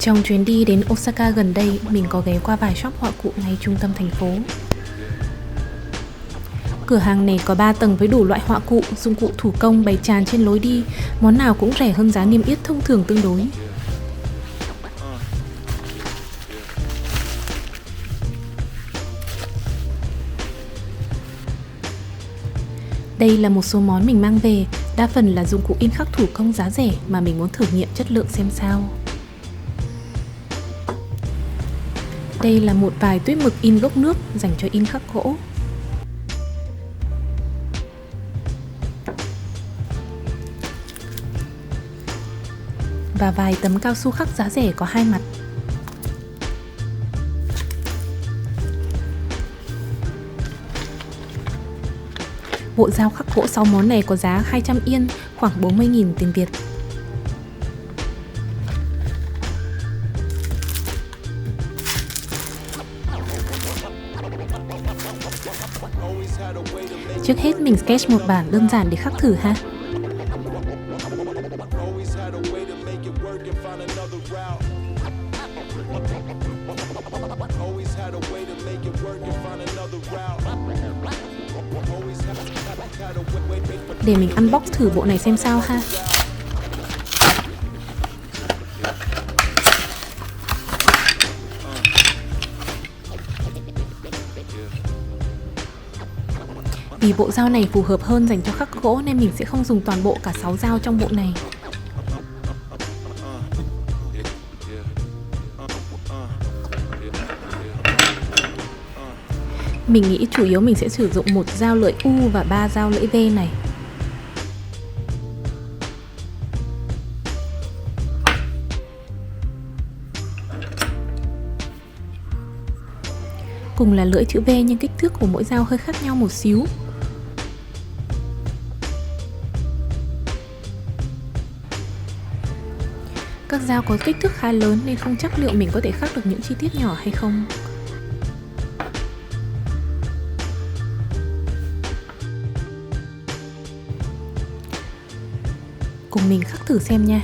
Trong chuyến đi đến Osaka gần đây, mình có ghé qua vài shop họa cụ ngay trung tâm thành phố. Cửa hàng này có 3 tầng với đủ loại họa cụ, dụng cụ thủ công bày tràn trên lối đi, món nào cũng rẻ hơn giá niêm yết thông thường tương đối. Đây là một số món mình mang về, đa phần là dụng cụ in khắc thủ công giá rẻ mà mình muốn thử nghiệm chất lượng xem sao. Đây là một vài tuyết mực in gốc nước dành cho in khắc gỗ. Và vài tấm cao su khắc giá rẻ có 2 mặt. Bộ dao khắc gỗ 6 món này có giá 200 Yên, khoảng 40.000 tiền Việt. Trước hết mình sketch một bản đơn giản để khắc thử ha. Để mình unbox thử bộ này xem sao ha. Vì bộ dao này phù hợp hơn dành cho khắc gỗ nên mình sẽ không dùng toàn bộ cả 6 dao trong bộ này. Mình nghĩ chủ yếu mình sẽ sử dụng một dao lưỡi U và 3 dao lưỡi V này. Cùng là lưỡi chữ V nhưng kích thước của mỗi dao hơi khác nhau một xíu. Các dao có kích thước khá lớn nên không chắc liệu mình có thể khắc được những chi tiết nhỏ hay không. Cùng mình khắc thử xem nha.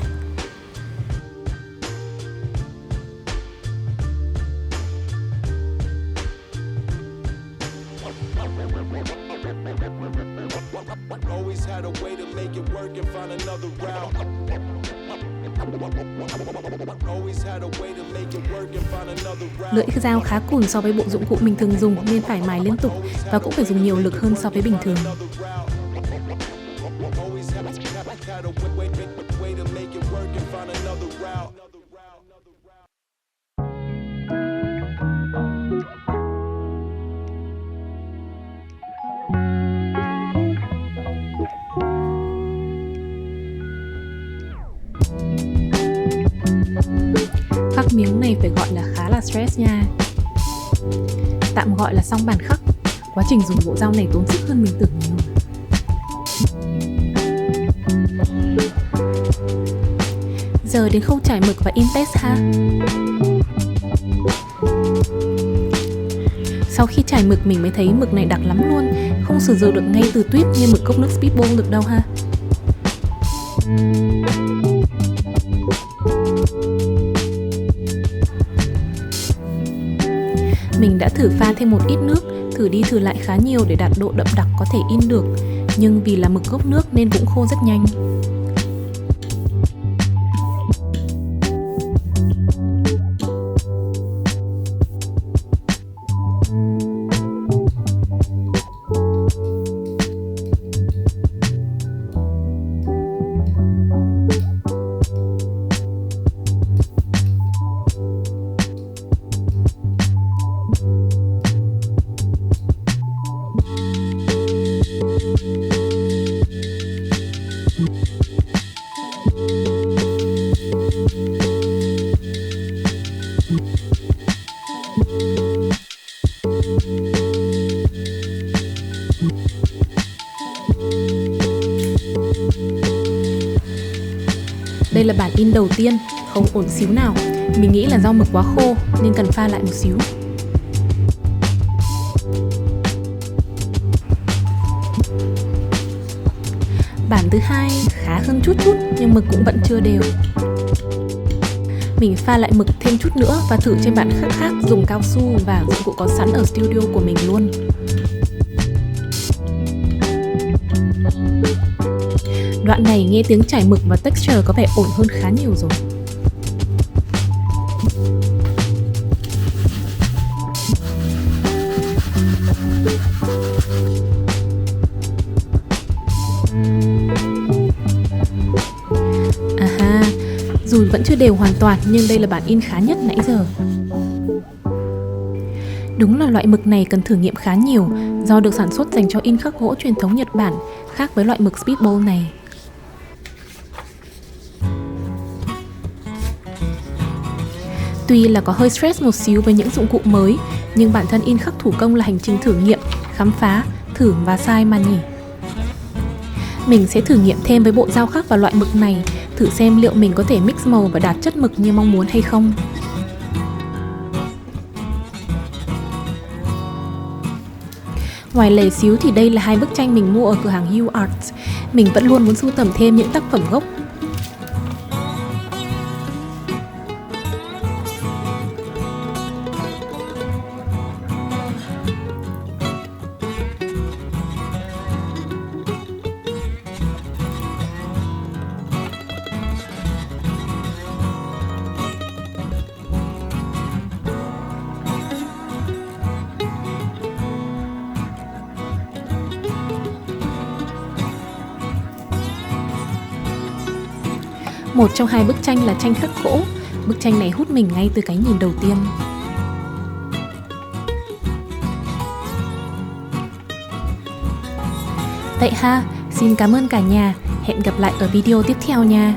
Lưỡi dao khá cùn so với bộ dụng cụ mình thường dùng nên phải mài liên tục và cũng phải dùng nhiều lực hơn so với bình thường. Khắc miếng này phải gọi là khá là stress nha. Tạm gọi là xong bản khắc. Quá trình dùng bộ dao này tốn sức hơn mình tưởng nhiều. Giờ đến khâu trải mực và in test ha. Sau khi trải mực mình mới thấy mực này đặc lắm luôn, không sử dụng được ngay từ tuyết như mực cốc nước Speedball được đâu ha. Mình đã thử pha thêm một ít nước, thử đi thử lại khá nhiều để đạt độ đậm đặc có thể in được, nhưng vì là mực gốc nước nên cũng khô rất nhanh. Đây là bản in đầu tiên, không ổn xíu nào. Mình nghĩ là do mực quá khô nên cần pha lại một xíu. Bản thứ hai khá hơn chút nhưng mực cũng vẫn chưa đều. Mình pha lại mực thêm chút nữa và thử trên bản khắc khác dùng cao su và dụng cụ có sẵn ở studio của mình luôn. Đoạn này nghe tiếng chảy mực và texture có vẻ ổn hơn khá nhiều rồi. Dù vẫn chưa đều hoàn toàn nhưng đây là bản in khá nhất nãy giờ. Đúng là loại mực này cần thử nghiệm khá nhiều do được sản xuất dành cho in khắc gỗ truyền thống Nhật Bản, khác với loại mực Speedball này. Tuy là có hơi stress một xíu với những dụng cụ mới, nhưng bản thân in khắc thủ công là hành trình thử nghiệm, khám phá, thử và sai mà nhỉ. Mình sẽ thử nghiệm thêm với bộ dao khắc và loại mực này, thử xem liệu mình có thể mix màu và đạt chất mực như mong muốn hay không. Ngoài lề xíu thì đây là 2 bức tranh mình mua ở cửa hàng Hue Arts. Mình vẫn luôn muốn sưu tầm thêm những tác phẩm gốc. Một trong 2 bức tranh là tranh khắc gỗ. Bức tranh này hút mình ngay từ cái nhìn đầu tiên. Vậy ha, xin cảm ơn cả nhà. Hẹn gặp lại ở video tiếp theo nha.